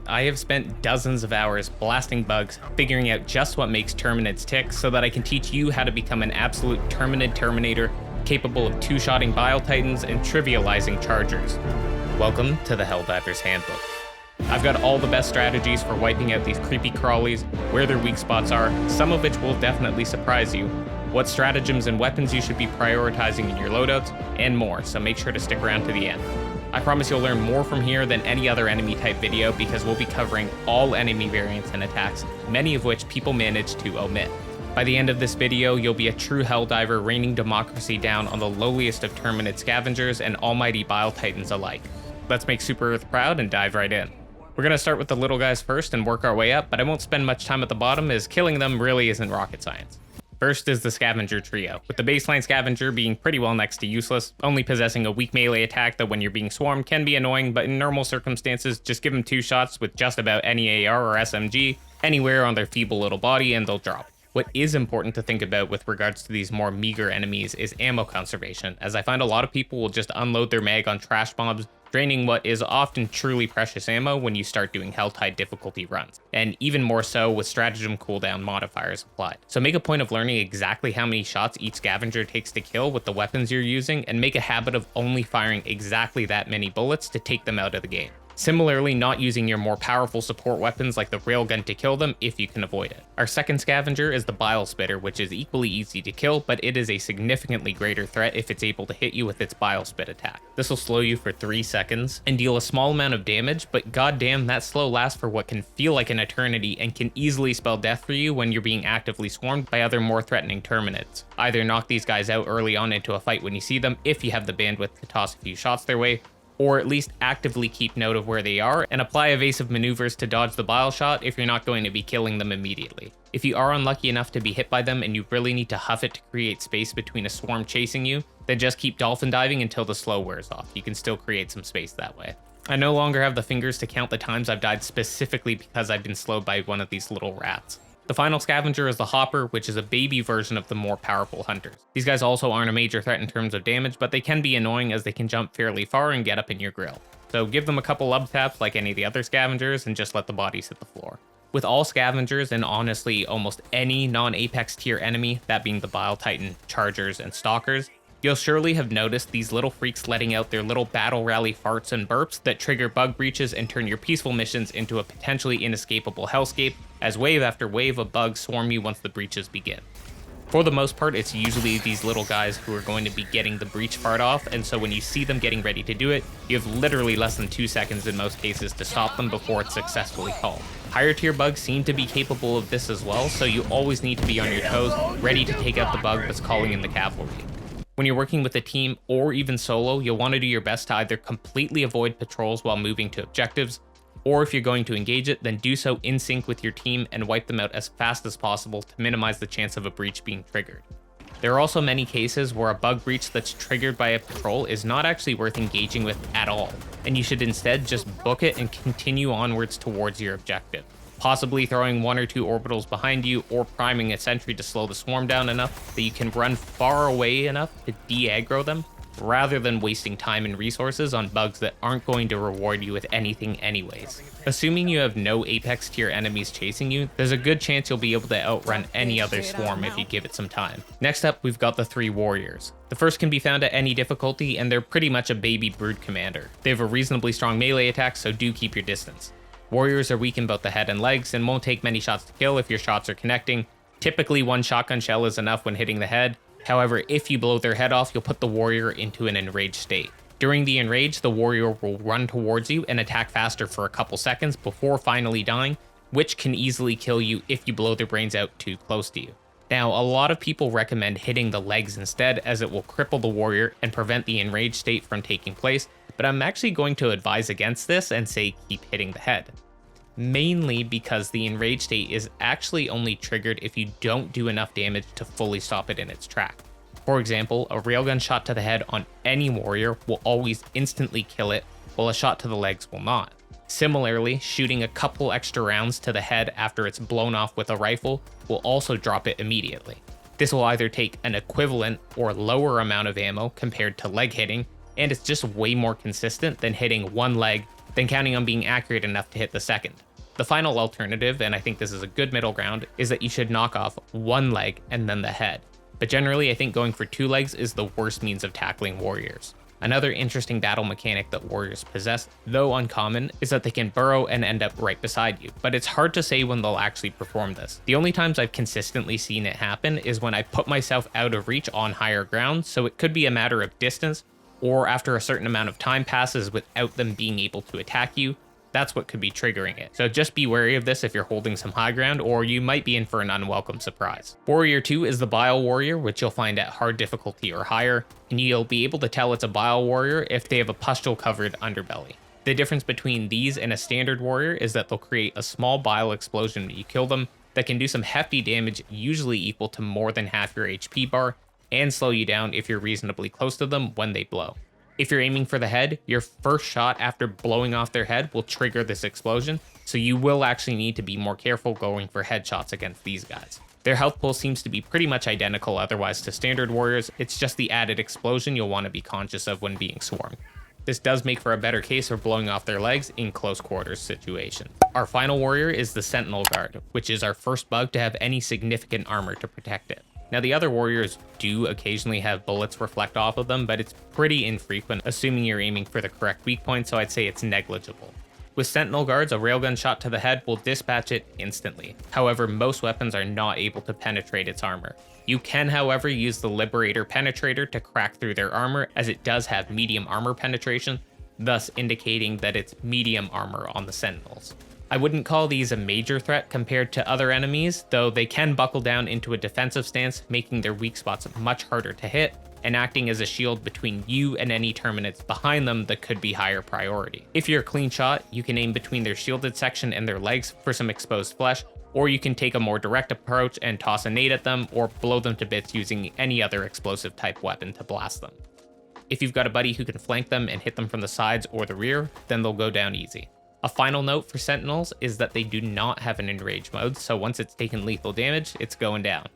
I have spent dozens of hours blasting bugs, figuring out just what makes Terminids tick so that I can teach you how to become an absolute Terminid Terminator capable of two-shotting Bile Titans and trivializing Chargers. Welcome to the Helldivers Handbook. I've got all the best strategies for wiping out these creepy crawlies, where their weak spots are, some of which will definitely surprise you, what stratagems and weapons you should be prioritizing in your loadouts, and more, so make sure to stick around to the end. I promise you'll learn more from here than any other enemy type video because we'll be covering all enemy variants and attacks, many of which people manage to omit. By the end of this video, you'll be a true Helldiver raining democracy down on the lowliest of Terminid Scavengers and almighty Bile Titans alike. Let's make Super Earth proud and dive right in. We're going to start with the little guys first and work our way up, but I won't spend much time at the bottom as killing them really isn't rocket science. First is the Scavenger trio, with the baseline Scavenger being pretty well next to useless, only possessing a weak melee attack that when you're being swarmed can be annoying, but in normal circumstances, just give them 2 shots with just about any AR or SMG anywhere on their feeble little body and they'll drop. What is important to think about with regards to these more meager enemies is ammo conservation, as I find a lot of people will just unload their mag on trash mobs, draining what is often truly precious ammo when you start doing Helltide difficulty runs, and even more so with stratagem cooldown modifiers applied. So make a point of learning exactly how many shots each Scavenger takes to kill with the weapons you're using, and make a habit of only firing exactly that many bullets to take them out of the game. Similarly, not using your more powerful support weapons like the railgun to kill them if you can avoid it. Our second Scavenger is the Bile Spitter, which is equally easy to kill, but it is a significantly greater threat if it's able to hit you with its Bile Spit attack. This will slow you for 3 seconds and deal a small amount of damage, but goddamn, that slow lasts for what can feel like an eternity and can easily spell death for you when you're being actively swarmed by other more threatening Terminids. Either knock these guys out early on into a fight when you see them if you have the bandwidth to toss a few shots their way, or at least actively keep note of where they are and apply evasive maneuvers to dodge the bile shot if you're not going to be killing them immediately. If you are unlucky enough to be hit by them and you really need to huff it to create space between a swarm chasing you, then just keep dolphin diving until the slow wears off. You can still create some space that way. I no longer have the fingers to count the times I've died specifically because I've been slowed by one of these little rats. The final Scavenger is the Hopper, which is a baby version of the more powerful Hunters. These guys also aren't a major threat in terms of damage, but they can be annoying as they can jump fairly far and get up in your grill. So give them a couple lub taps like any of the other Scavengers and just let the bodies hit the floor. With all Scavengers and honestly almost any non-Apex tier enemy, that being the Bile Titan, Chargers, and Stalkers, you'll surely have noticed these little freaks letting out their little battle rally farts and burps that trigger bug breaches and turn your peaceful missions into a potentially inescapable hellscape as wave after wave of bugs swarm you once the breaches begin. For the most part, it's usually these little guys who are going to be getting the breach fart off, and so when you see them getting ready to do it, you have literally less than 2 seconds in most cases to stop them before it's successfully called. Higher tier bugs seem to be capable of this as well, so you always need to be on your toes, ready to take out the bug that's calling in the cavalry. When you're working with a team or even solo, you'll want to do your best to either completely avoid patrols while moving to objectives, or if you're going to engage it, then do so in sync with your team and wipe them out as fast as possible to minimize the chance of a breach being triggered. There are also many cases where a bug breach that's triggered by a patrol is not actually worth engaging with at all, and you should instead just book it and continue onwards towards your objective, possibly throwing 1 or 2 orbitals behind you or priming a sentry to slow the swarm down enough that you can run far away enough to de-aggro them, rather than wasting time and resources on bugs that aren't going to reward you with anything anyways. Assuming you have no Apex tier enemies chasing you, there's a good chance you'll be able to outrun any other swarm if you give it some time. Next up, we've got the 3 Warriors. The first can be found at any difficulty, and they're pretty much a baby brood commander. They have a reasonably strong melee attack, so do keep your distance. Warriors are weak in both the head and legs, and won't take many shots to kill if your shots are connecting. Typically 1 shotgun shell is enough when hitting the head. However, if you blow their head off, you'll put the warrior into an enraged state. During the enrage, the warrior will run towards you and attack faster for a couple seconds before finally dying, which can easily kill you if you blow their brains out too close to you. Now, a lot of people recommend hitting the legs instead, as it will cripple the warrior and prevent the enraged state from taking place, but I'm actually going to advise against this and say keep hitting the head. Mainly because the enraged state is actually only triggered if you don't do enough damage to fully stop it in its track. For example, a railgun shot to the head on any warrior will always instantly kill it, while a shot to the legs will not. Similarly, shooting a couple extra rounds to the head after it's blown off with a rifle will also drop it immediately. This will either take an equivalent or lower amount of ammo compared to leg hitting, and it's just way more consistent than hitting one leg then counting on being accurate enough to hit the second. The final alternative, and I think this is a good middle ground, is that you should knock off one leg and then the head. But generally, I think going for 2 legs is the worst means of tackling warriors. Another interesting battle mechanic that warriors possess, though uncommon, is that they can burrow and end up right beside you, but it's hard to say when they'll actually perform this. The only times I've consistently seen it happen is when I put myself out of reach on higher ground, so it could be a matter of distance, or after a certain amount of time passes without them being able to attack you. That's what could be triggering it. So just be wary of this if you're holding some high ground, or you might be in for an unwelcome surprise. Warrior 2 is the Bile Warrior, which you'll find at hard difficulty or higher, and you'll be able to tell it's a Bile Warrior if they have a pustule-covered underbelly. The difference between these and a standard warrior is that they'll create a small bile explosion when you kill them that can do some hefty damage, usually equal to more than half your HP bar, and slow you down if you're reasonably close to them when they blow. If you're aiming for the head, your first shot after blowing off their head will trigger this explosion, so you will actually need to be more careful going for headshots against these guys. Their health pool seems to be pretty much identical otherwise to standard warriors, it's just the added explosion you'll want to be conscious of when being swarmed. This does make for a better case for blowing off their legs in close quarters situations. Our final warrior is the Sentinel Guard, which is our first bug to have any significant armor to protect it. Now, the other warriors do occasionally have bullets reflect off of them, but it's pretty infrequent, assuming you're aiming for the correct weak point, so I'd say it's negligible. With Sentinel Guards, a railgun shot to the head will dispatch it instantly. However, most weapons are not able to penetrate its armor. You can, however, use the Liberator Penetrator to crack through their armor, as it does have medium armor penetration, thus indicating that it's medium armor on the Sentinels. I wouldn't call these a major threat compared to other enemies, though they can buckle down into a defensive stance, making their weak spots much harder to hit, and acting as a shield between you and any Terminids behind them that could be higher priority. If you're a clean shot, you can aim between their shielded section and their legs for some exposed flesh, or you can take a more direct approach and toss a nade at them, or blow them to bits using any other explosive type weapon to blast them. If you've got a buddy who can flank them and hit them from the sides or the rear, then they'll go down easy. A final note for Sentinels is that they do not have an Enrage mode, so once it's taken lethal damage, it's going down.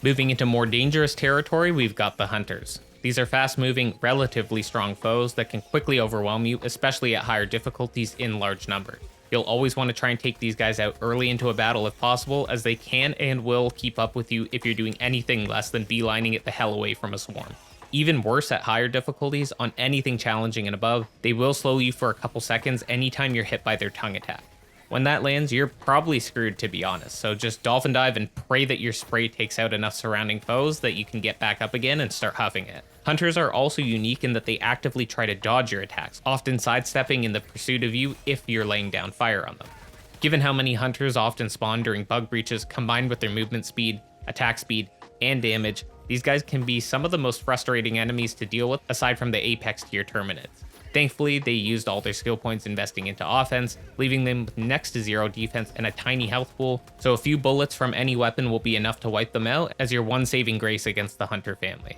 Moving into more dangerous territory, we've got the Hunters. These are fast-moving, relatively strong foes that can quickly overwhelm you, especially at higher difficulties in large numbers. You'll always want to try and take these guys out early into a battle if possible, as they can and will keep up with you if you're doing anything less than beelining it the hell away from a swarm. Even worse at higher difficulties, on anything challenging and above, they will slow you for a couple seconds anytime you're hit by their tongue attack. When that lands, you're probably screwed, to be honest, so just dolphin dive and pray that your spray takes out enough surrounding foes that you can get back up again and start huffing it. Hunters are also unique in that they actively try to dodge your attacks, often sidestepping in the pursuit of you if you're laying down fire on them. Given how many Hunters often spawn during bug breaches, combined with their movement speed, attack speed, and damage, these guys can be some of the most frustrating enemies to deal with, aside from the apex tier Terminids. Thankfully, they used all their skill points investing into offense, leaving them with next to zero defense and a tiny health pool, so a few bullets from any weapon will be enough to wipe them out as your one saving grace against the Hunter family.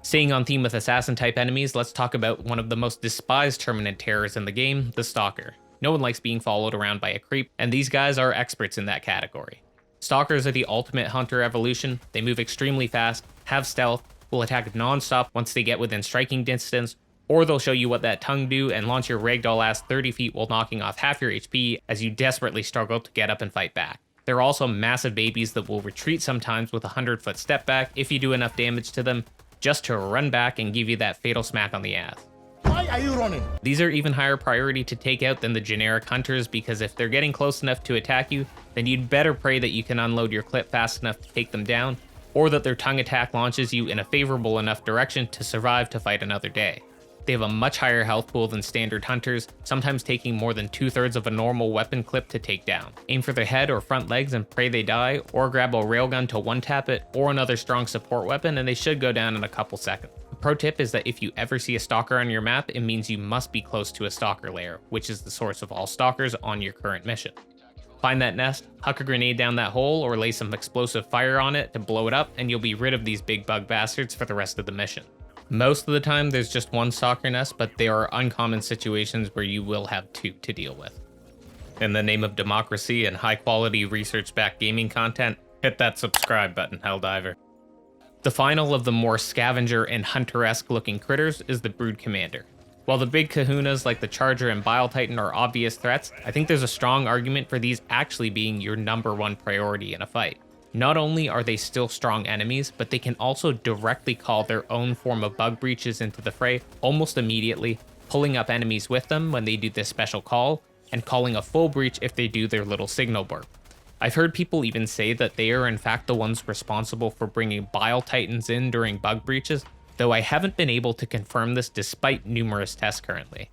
Staying on theme with assassin type enemies, let's talk about one of the most despised Terminid terrors in the game, the Stalker. No one likes being followed around by a creep, and these guys are experts in that category. Stalkers are the ultimate Hunter evolution. They move extremely fast, have stealth, will attack non-stop once they get within striking distance, or they'll show you what that tongue do and launch your ragdoll ass 30 feet while knocking off half your HP as you desperately struggle to get up and fight back. They're also massive babies that will retreat sometimes with a 100-foot step back if you do enough damage to them, just to run back and give you that fatal smack on the ass. Why are you running? These are even higher priority to take out than the generic Hunters, because if they're getting close enough to attack you, then you'd better pray that you can unload your clip fast enough to take them down, or that their tongue attack launches you in a favorable enough direction to survive to fight another day. They have a much higher health pool than standard Hunters, sometimes taking more than 2/3 of a normal weapon clip to take down. Aim for their head or front legs and pray they die, or grab a railgun to one-tap it, or another strong support weapon, and they should go down in a couple seconds. A pro tip is that if you ever see a Stalker on your map, it means you must be close to a Stalker lair, which is the source of all Stalkers on your current mission. Find that nest, huck a grenade down that hole, or lay some explosive fire on it to blow it up, and you'll be rid of these big bug bastards for the rest of the mission. Most of the time, there's just one Stalker nest, but there are uncommon situations where you will have two to deal with. In the name of democracy and high-quality research-backed gaming content, hit that subscribe button, Helldiver. The final of the more Scavenger and Hunter-esque looking critters is the Brood Commander. While the big kahunas like the Charger and Bile Titan are obvious threats, I think there's a strong argument for these actually being your #1 priority in a fight. Not only are they still strong enemies, but they can also directly call their own form of bug breaches into the fray almost immediately, pulling up enemies with them when they do this special call, and calling a full breach if they do their little signal burp. I've heard people even say that they are in fact the ones responsible for bringing Bile Titans in during bug breaches, though I haven't been able to confirm this despite numerous tests currently.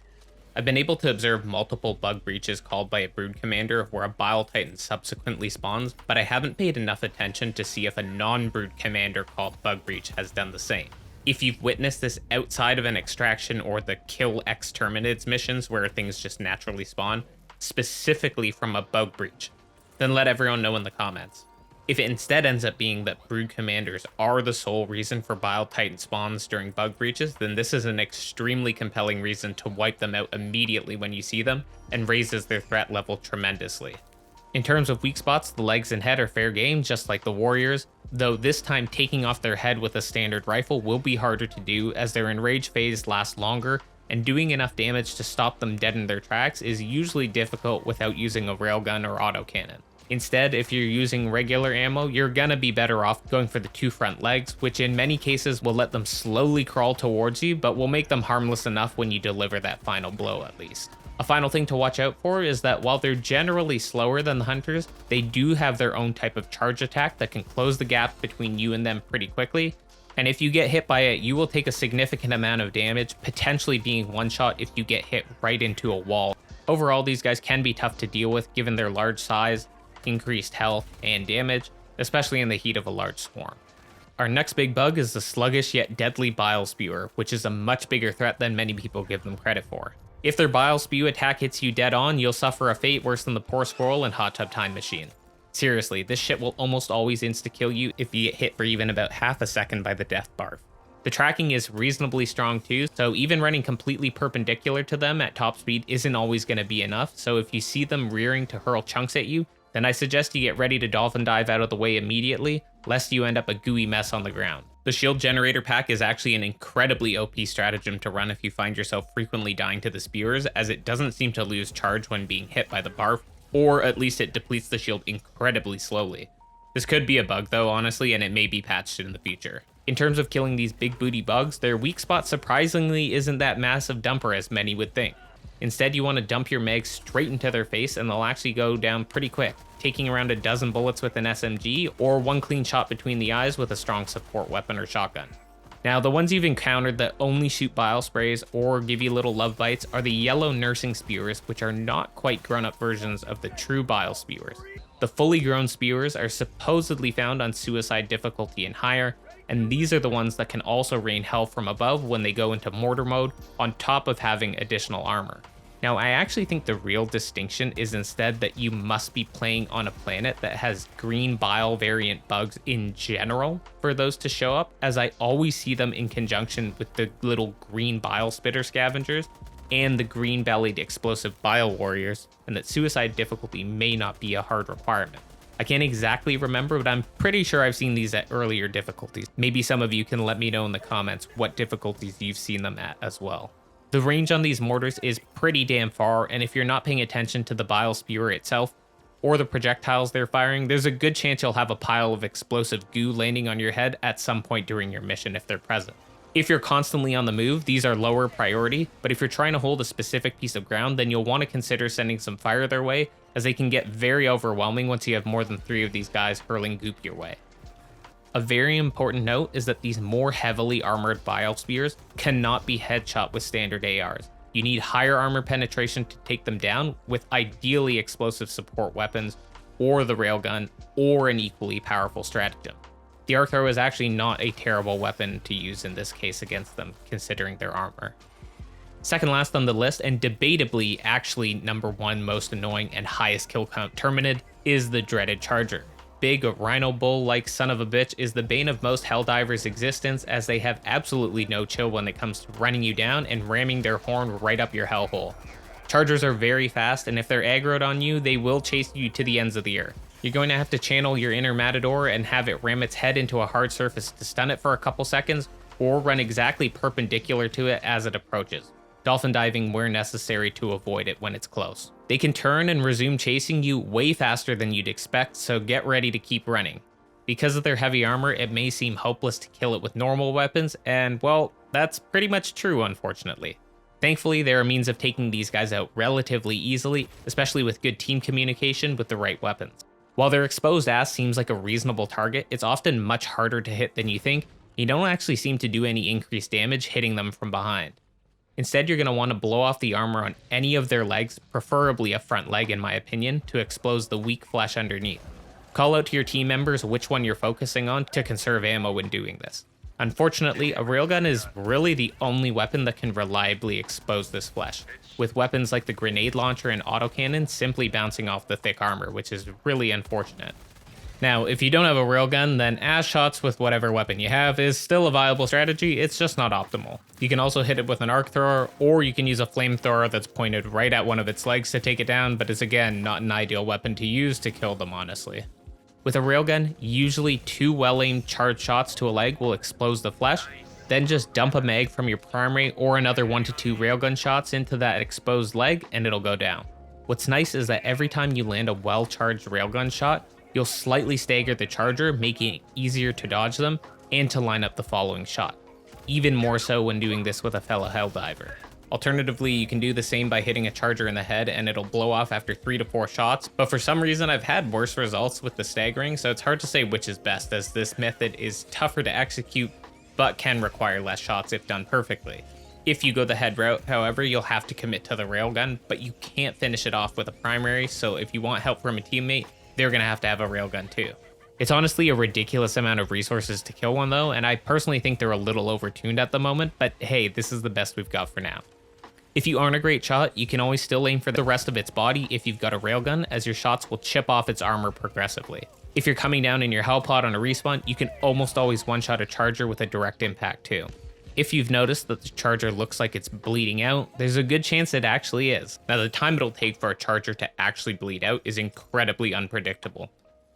I've been able to observe multiple bug breaches called by a Brood Commander where a Bile Titan subsequently spawns, but I haven't paid enough attention to see if a non-Brood Commander called bug breach has done the same. If you've witnessed this outside of an extraction or the kill X Terminids missions where things just naturally spawn, specifically from a bug breach, then let everyone know in the comments. If it instead ends up being that Brood Commanders are the sole reason for Bile Titan spawns during bug breaches, then this is an extremely compelling reason to wipe them out immediately when you see them, and raises their threat level tremendously. In terms of weak spots, the legs and head are fair game, just like the Warriors, though this time taking off their head with a standard rifle will be harder to do as their Enrage phase lasts longer, and doing enough damage to stop them dead in their tracks is usually difficult without using a railgun or autocannon. Instead, if you're using regular ammo, you're gonna be better off going for the 2 front legs, which in many cases will let them slowly crawl towards you, but will make them harmless enough when you deliver that final blow at least. A final thing to watch out for is that while they're generally slower than the hunters, they do have their own type of charge attack that can close the gap between you and them pretty quickly, and if you get hit by it, you will take a significant amount of damage, potentially being one-shot if you get hit right into a wall. Overall, these guys can be tough to deal with given their large size, increased health, and damage, especially in the heat of a large swarm. Our next big bug is the sluggish yet deadly Bile Spewer, which is a much bigger threat than many people give them credit for. If their Bile Spew attack hits you dead on, you'll suffer a fate worse than the poor squirrel and Hot Tub Time Machine. Seriously, this shit will almost always insta-kill you if you get hit for even about half a second by the death barf. The tracking is reasonably strong too, so even running completely perpendicular to them at top speed isn't always going to be enough, so if you see them rearing to hurl chunks at you, then I suggest you get ready to dolphin dive out of the way immediately, lest you end up a gooey mess on the ground. The shield generator pack is actually an incredibly OP stratagem to run if you find yourself frequently dying to the Spewers, as it doesn't seem to lose charge when being hit by the barf, or at least it depletes the shield incredibly slowly. This could be a bug though, honestly, and it may be patched in the future. In terms of killing these big booty bugs, their weak spot surprisingly isn't that massive dumper as many would think. Instead, you want to dump your mags straight into their face and they'll actually go down pretty quick, taking around a dozen bullets with an SMG or 1 clean shot between the eyes with a strong support weapon or shotgun. Now, the ones you've encountered that only shoot bile sprays or give you little love bites are the yellow nursing Spewers, which are not quite grown-up versions of the true Bile Spewers. The fully grown Spewers are supposedly found on suicide difficulty and higher, and these are the ones that can also rain hell from above when they go into mortar mode, on top of having additional armor. Now, I actually think the real distinction is instead that you must be playing on a planet that has green bile variant bugs in general for those to show up, as I always see them in conjunction with the little green Bile Spitter scavengers and the green-bellied explosive Bile Warriors, and that suicide difficulty may not be a hard requirement. I can't exactly remember, but I'm pretty sure I've seen these at earlier difficulties. Maybe some of you can let me know in the comments what difficulties you've seen them at as well. The range on these mortars is pretty damn far, and if you're not paying attention to the Bile Spewer itself, or the projectiles they're firing, there's a good chance you'll have a pile of explosive goo landing on your head at some point during your mission if they're present. If you're constantly on the move, these are lower priority, but if you're trying to hold a specific piece of ground, then you'll want to consider sending some fire their way, as they can get very overwhelming once you have more than 3 of these guys hurling goop your way. A very important note is that these more heavily armored Bile Spears cannot be headshot with standard ARs. You need higher armor penetration to take them down, with ideally explosive support weapons, or the railgun, or an equally powerful stratagem. The arc throw is actually not a terrible weapon to use in this case against them, considering their armor. Second last on the list, and debatably actually number 1 most annoying and highest kill count Terminid, is the dreaded Charger. Big rhino bull-like son of a bitch is the bane of most Helldivers' existence, as they have absolutely no chill when it comes to running you down and ramming their horn right up your hellhole. Chargers are very fast, and if they're aggroed on you, they will chase you to the ends of the earth. You're going to have to channel your inner Matador and have it ram its head into a hard surface to stun it for a couple seconds, or run exactly perpendicular to it as it approaches. dolphin diving where necessary to avoid it when it's close. They can turn and resume chasing you way faster than you'd expect, so get ready to keep running. Because of their heavy armor, it may seem hopeless to kill it with normal weapons, and well, that's pretty much true, unfortunately. Thankfully, there are means of taking these guys out relatively easily, especially with good team communication with the right weapons. While their exposed ass seems like a reasonable target, it's often much harder to hit than you think. You don't actually seem to do any increased damage hitting them from behind. Instead, you're going to want to blow off the armor on any of their legs, preferably a front leg in my opinion, to expose the weak flesh underneath. Call out to your team members which one you're focusing on to conserve ammo when doing this. Unfortunately, a railgun is really the only weapon that can reliably expose this flesh, with weapons like the grenade launcher and autocannon simply bouncing off the thick armor, which is really unfortunate. Now, if you don't have a railgun, then ass shots with whatever weapon you have is still a viable strategy, it's just not optimal. You can also hit it with an arc thrower, or you can use a flamethrower that's pointed right at one of its legs to take it down, but is again not an ideal weapon to use to kill them, honestly. With a railgun, usually 2 well-aimed charged shots to a leg will expose the flesh, then just dump a mag from your primary or another 1 to 2 railgun shots into that exposed leg and it'll go down. What's nice is that every time you land a well-charged railgun shot, you'll slightly stagger the charger, making it easier to dodge them and to line up the following shot. Even more so when doing this with a fellow Helldiver. Alternatively, you can do the same by hitting a charger in the head and it'll blow off after 3 to 4 shots, but for some reason I've had worse results with the staggering, so it's hard to say which is best, as this method is tougher to execute but can require less shots if done perfectly. If you go the head route, however, you'll have to commit to the railgun, but you can't finish it off with a primary, so if you want help from a teammate, they're going to have a railgun too. It's honestly a ridiculous amount of resources to kill one though, and I personally think they're a little overtuned at the moment, but hey, this is the best we've got for now. If you aren't a great shot, you can always still aim for the rest of its body if you've got a railgun, as your shots will chip off its armor progressively. If you're coming down in your hell pod on a respawn, you can almost always one-shot a charger with a direct impact too. If you've noticed that the charger looks like it's bleeding out, there's a good chance it actually is. Now, the time it'll take for a charger to actually bleed out is incredibly unpredictable.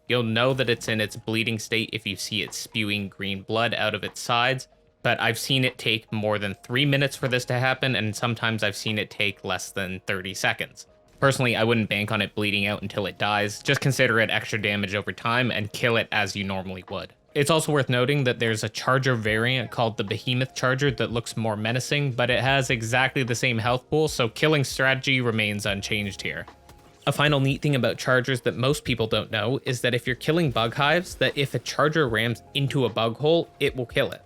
You'll know that it's in its bleeding state if you see it spewing green blood out of its sides, but I've seen it take more than 3 minutes for this to happen, and sometimes I've seen it take less than 30 seconds. Personally, I wouldn't bank on it bleeding out until it dies, just consider it extra damage over time and kill it as you normally would. It's also worth noting that there's a charger variant called the Behemoth Charger that looks more menacing, but it has exactly the same health pool, so killing strategy remains unchanged here. A final neat thing about chargers that most people don't know is that if you're killing bug hives, that if a charger rams into a bug hole, it will kill it.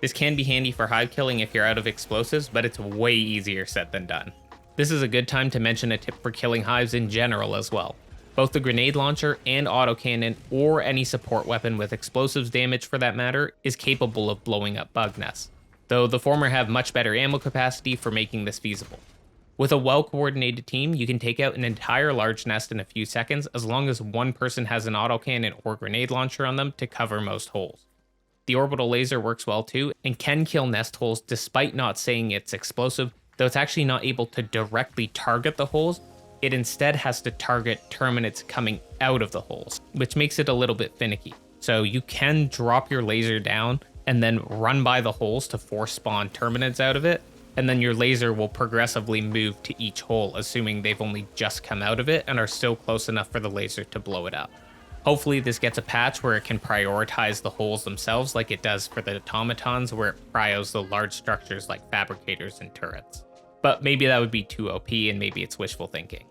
This can be handy for hive killing if you're out of explosives, but it's way easier said than done. This is a good time to mention a tip for killing hives in general as well. Both the grenade launcher and autocannon, or any support weapon with explosives damage for that matter, is capable of blowing up bug nests, though the former have much better ammo capacity for making this feasible. With a well-coordinated team, you can take out an entire large nest in a few seconds as long as one person has an autocannon or grenade launcher on them to cover most holes. The orbital laser works well too, and can kill nest holes despite not saying it's explosive, though it's actually not able to directly target the holes. It instead has to target Terminids coming out of the holes, which makes it a little bit finicky. So you can drop your laser down and then run by the holes to force spawn Terminids out of it, and then your laser will progressively move to each hole, assuming they've only just come out of it and are still close enough for the laser to blow it up. Hopefully this gets a patch where it can prioritize the holes themselves like it does for the automatons, where it prios the large structures like fabricators and turrets. But maybe that would be too OP and maybe it's wishful thinking.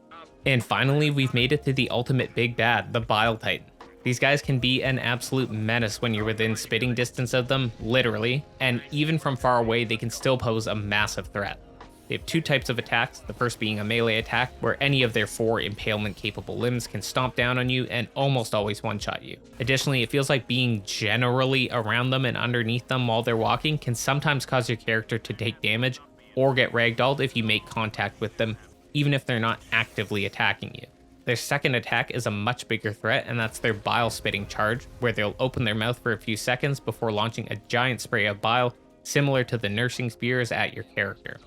And finally, we've made it to the ultimate big bad, the Bile Titan. These guys can be an absolute menace when you're within spitting distance of them, literally, and even from far away they can still pose a massive threat. They have 2 types of attacks, the first being a melee attack, where any of their 4 impalement-capable limbs can stomp down on you and almost always one-shot you. Additionally, it feels like being generally around them and underneath them while they're walking can sometimes cause your character to take damage or get ragdolled if you make contact with them, even if they're not actively attacking you. Their second attack is a much bigger threat, and that's their bile spitting charge, where they'll open their mouth for a few seconds before launching a giant spray of bile, similar to the nursing spewers at your character.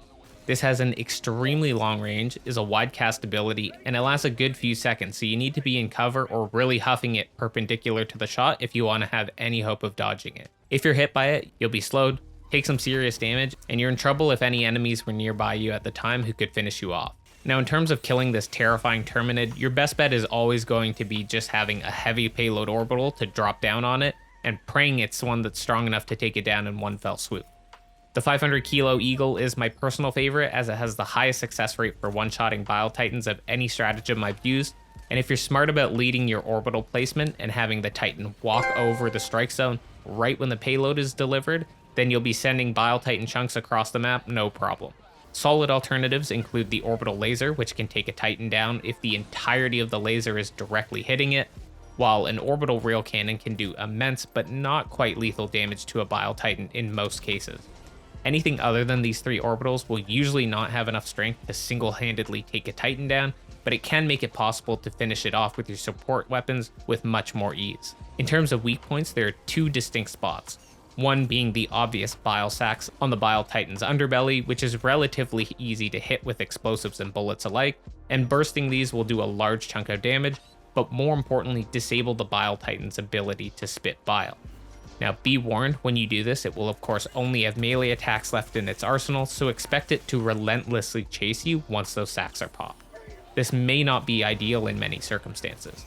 This has an extremely long range, is a wide cast ability, and it lasts a good few seconds, so you need to be in cover or really huffing it perpendicular to the shot if you want to have any hope of dodging it. If you're hit by it, you'll be slowed, take some serious damage, and you're in trouble if any enemies were nearby you at the time who could finish you off. Now, in terms of killing this terrifying Terminid, your best bet is always going to be just having a heavy payload orbital to drop down on it, and praying it's one that's strong enough to take it down in one fell swoop. The 500 kilo Eagle is my personal favorite as it has the highest success rate for one-shotting Bile Titans of any stratagem I've used, and if you're smart about leading your orbital placement and having the Titan walk over the strike zone right when the payload is delivered, then you'll be sending Bile Titan chunks across the map no problem. Solid alternatives include the orbital laser, which can take a Titan down if the entirety of the laser is directly hitting it, while an orbital rail cannon can do immense but not quite lethal damage to a Bile Titan in most cases. Anything other than these three orbitals will usually not have enough strength to single-handedly take a Titan down, but it can make it possible to finish it off with your support weapons with much more ease. In terms of weak points, there are two distinct spots. One being the obvious bile sacs on the Bile Titan's underbelly, which is relatively easy to hit with explosives and bullets alike, and bursting these will do a large chunk of damage, but more importantly disable the Bile Titan's ability to spit bile. Now be warned, when you do this, it will of course only have melee attacks left in its arsenal, so expect it to relentlessly chase you once those sacs are popped. This may not be ideal in many circumstances.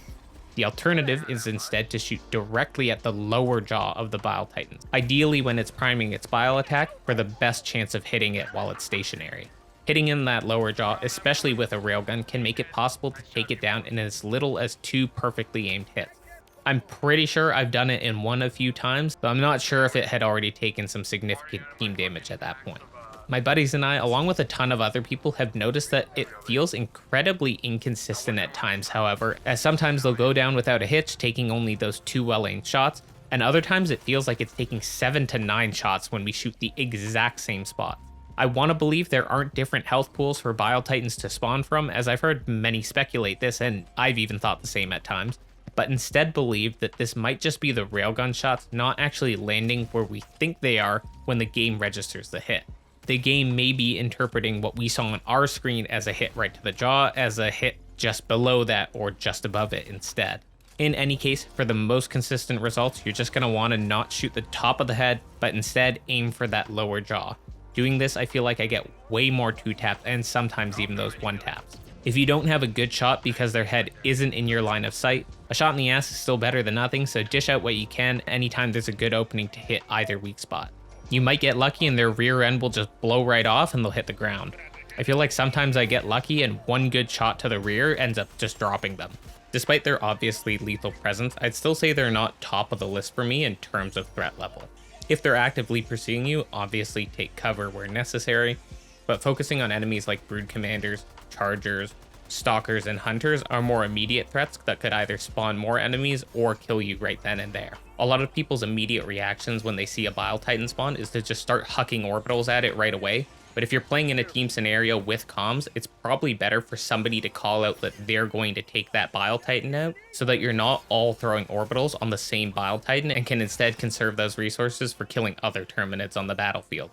The alternative is instead to shoot directly at the lower jaw of the Bile Titan, ideally when it's priming its bile attack for the best chance of hitting it while it's stationary. Hitting in that lower jaw, especially with a railgun, can make it possible to take it down in as little as 2 perfectly aimed hits. I'm pretty sure I've done it in one a few times, though I'm not sure if it had already taken some significant team damage at that point. My buddies and I, along with a ton of other people, have noticed that it feels incredibly inconsistent at times, however, as sometimes they'll go down without a hitch, taking only those 2 well-aimed shots, and other times it feels like it's taking 7 to 9 shots when we shoot the exact same spot. I want to believe there aren't different health pools for Bile Titans to spawn from, as I've heard many speculate this, and I've even thought the same at times, but instead believe that this might just be the railgun shots not actually landing where we think they are when the game registers the hit. The game may be interpreting what we saw on our screen as a hit right to the jaw as a hit just below that or just above it instead. In any case, for the most consistent results, you're just going to want to not shoot the top of the head, but instead aim for that lower jaw. Doing this, I feel like I get way more 2-taps and sometimes even those 1-taps. If you don't have a good shot because their head isn't in your line of sight, a shot in the ass is still better than nothing, so dish out what you can anytime there's a good opening to hit either weak spot. You might get lucky and their rear end will just blow right off and they'll hit the ground. I feel like sometimes I get lucky and one good shot to the rear ends up just dropping them. Despite their obviously lethal presence, I'd still say they're not top of the list for me in terms of threat level. If they're actively pursuing you, obviously take cover where necessary, but focusing on enemies like Brood Commanders, Chargers, Stalkers, and Hunters are more immediate threats that could either spawn more enemies or kill you right then and there. A lot of people's immediate reactions when they see a Bile Titan spawn is to just start hucking orbitals at it right away, but if you're playing in a team scenario with comms, it's probably better for somebody to call out that they're going to take that Bile Titan out, so that you're not all throwing orbitals on the same Bile Titan and can instead conserve those resources for killing other Terminids on the battlefield.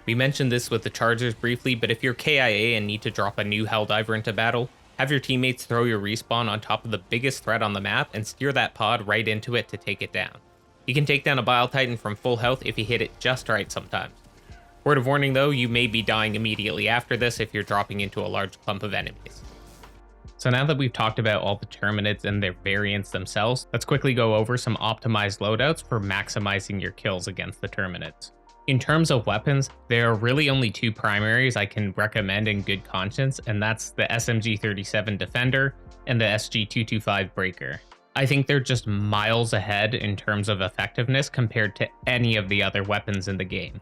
We mentioned this with the Chargers briefly, but if you're KIA and need to drop a new Helldiver into battle, have your teammates throw your respawn on top of the biggest threat on the map and steer that pod right into it to take it down. You can take down a Bile Titan from full health if you hit it just right sometimes. Word of warning though, you may be dying immediately after this if you're dropping into a large clump of enemies. So now that we've talked about all the Terminids and their variants themselves, let's quickly go over some optimized loadouts for maximizing your kills against the Terminids. In terms of weapons, there are really only 2 primaries I can recommend in good conscience, and that's the SMG-37 Defender and the SG-225 Breaker. I think they're just miles ahead in terms of effectiveness compared to any of the other weapons in the game.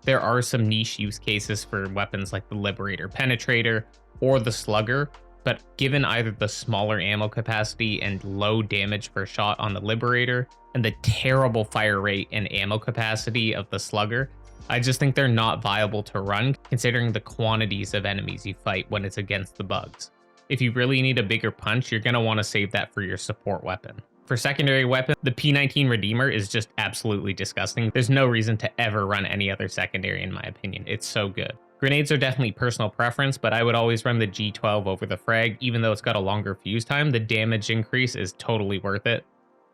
There are some niche use cases for weapons like the Liberator Penetrator or the Slugger, but given either the smaller ammo capacity and low damage per shot on the Liberator, and the terrible fire rate and ammo capacity of the Slugger, I just think they're not viable to run considering the quantities of enemies you fight when it's against the bugs. If you really need a bigger punch, you're going to want to save that for your support weapon. For secondary weapon, the P19 Redeemer is just absolutely disgusting. There's no reason to ever run any other secondary in my opinion. It's so good. Grenades are definitely personal preference, but I would always run the G12 over the frag. Even though it's got a longer fuse time, the damage increase is totally worth it.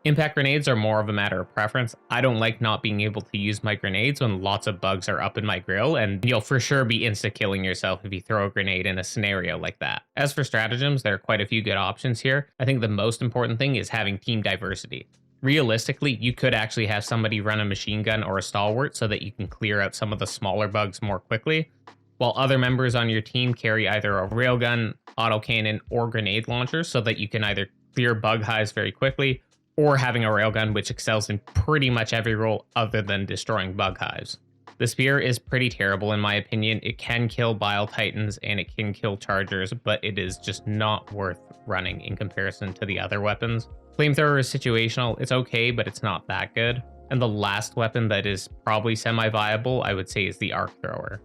Impact grenades are more of a matter of preference. I don't like not being able to use my grenades when lots of bugs are up in my grill, and you'll for sure be insta-killing yourself if you throw a grenade in a scenario like that. As for stratagems, there are quite a few good options here. I think the most important thing is having team diversity. Realistically, you could actually have somebody run a machine gun or a stalwart so that you can clear out some of the smaller bugs more quickly, while other members on your team carry either a railgun, autocannon, or grenade launcher so that you can either clear bug hives very quickly, or having a railgun which excels in pretty much every role other than destroying bug hives. The spear is pretty terrible in my opinion. It can kill Bile Titans and it can kill chargers, but it is just not worth running in comparison to the other weapons. Flamethrower is situational, it's okay, but it's not that good. And the last weapon that is probably semi-viable, I would say, is the arc thrower.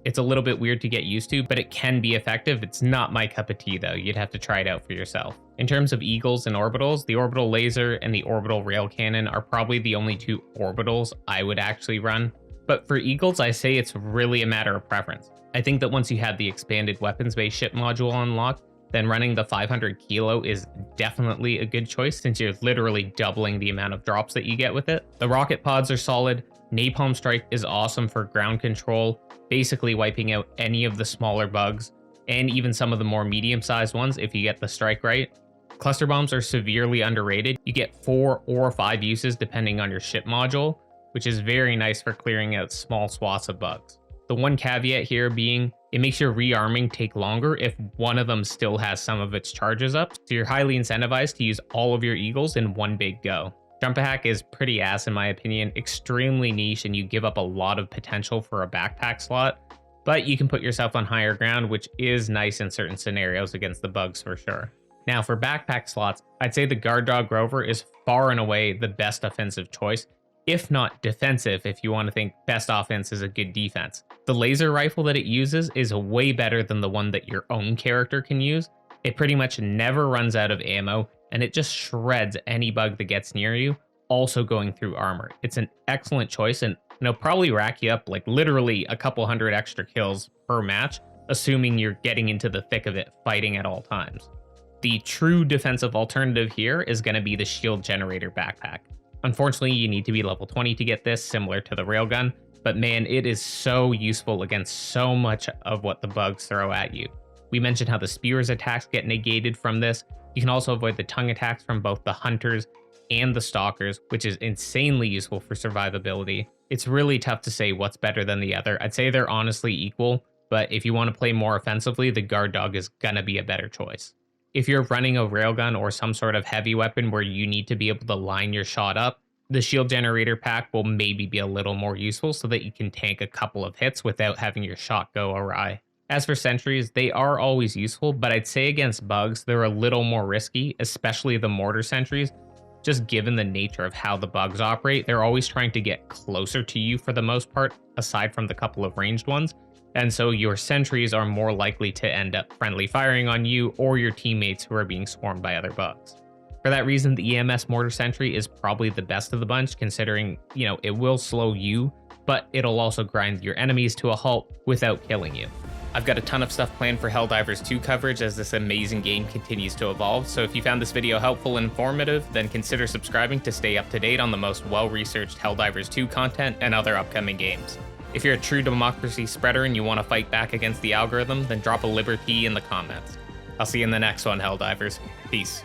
It's a little bit weird to get used to, but it can be effective. It's not my cup of tea though, you'd have to try it out for yourself. In terms of eagles and orbitals, the orbital laser and the orbital rail cannon are probably the only two orbitals I would actually run. But for eagles, I say it's really a matter of preference. I think that once you have the expanded weapons-based ship module unlocked, then running the 500 kilo is definitely a good choice since you're literally doubling the amount of drops that you get with it. The rocket pods are solid. Napalm Strike is awesome for ground control, basically wiping out any of the smaller bugs, and even some of the more medium-sized ones if you get the strike right. Cluster bombs are severely underrated. You get 4 or 5 uses depending on your ship module, which is very nice for clearing out small swaths of bugs. The one caveat here being, it makes your rearming take longer if one of them still has some of its charges up, so you're highly incentivized to use all of your eagles in one big go. Jump hack is pretty ass in my opinion, extremely niche, and you give up a lot of potential for a backpack slot, but you can put yourself on higher ground, which is nice in certain scenarios against the bugs for sure. Now for backpack slots, I'd say the Guard Dog Rover is far and away the best offensive choice, if not defensive if you want to think best offense is a good defense. The laser rifle that it uses is way better than the one that your own character can use. It pretty much never runs out of ammo, and it just shreds any bug that gets near you, also going through armor. It's an excellent choice, and it'll probably rack you up like literally a couple hundred extra kills per match, assuming you're getting into the thick of it fighting at all times. The true defensive alternative here is going to be the shield generator backpack. Unfortunately, you need to be level 20 to get this, similar to the railgun, but man, it is so useful against so much of what the bugs throw at you. We mentioned how the Spewers attacks get negated from this. You can also avoid the tongue attacks from both the hunters and the stalkers, which is insanely useful for survivability. It's really tough to say what's better than the other. I'd say they're honestly equal, but if you want to play more offensively, the Guard Dog is gonna be a better choice. If you're running a railgun or some sort of heavy weapon where you need to be able to line your shot up, the shield generator pack will maybe be a little more useful so that you can tank a couple of hits without having your shot go awry. As for sentries, they are always useful, but I'd say against bugs, they're a little more risky, especially the mortar sentries. Just given the nature of how the bugs operate, they're always trying to get closer to you for the most part, aside from the couple of ranged ones. And so your sentries are more likely to end up friendly firing on you or your teammates who are being swarmed by other bugs. For that reason, the EMS mortar sentry is probably the best of the bunch, considering, it will slow you, but it'll also grind your enemies to a halt without killing you. I've got a ton of stuff planned for Helldivers 2 coverage as this amazing game continues to evolve, so if you found this video helpful and informative, then consider subscribing to stay up to date on the most well-researched Helldivers 2 content and other upcoming games. If you're a true democracy spreader and you want to fight back against the algorithm, then drop a liberty in the comments. I'll see you in the next one, Helldivers. Peace.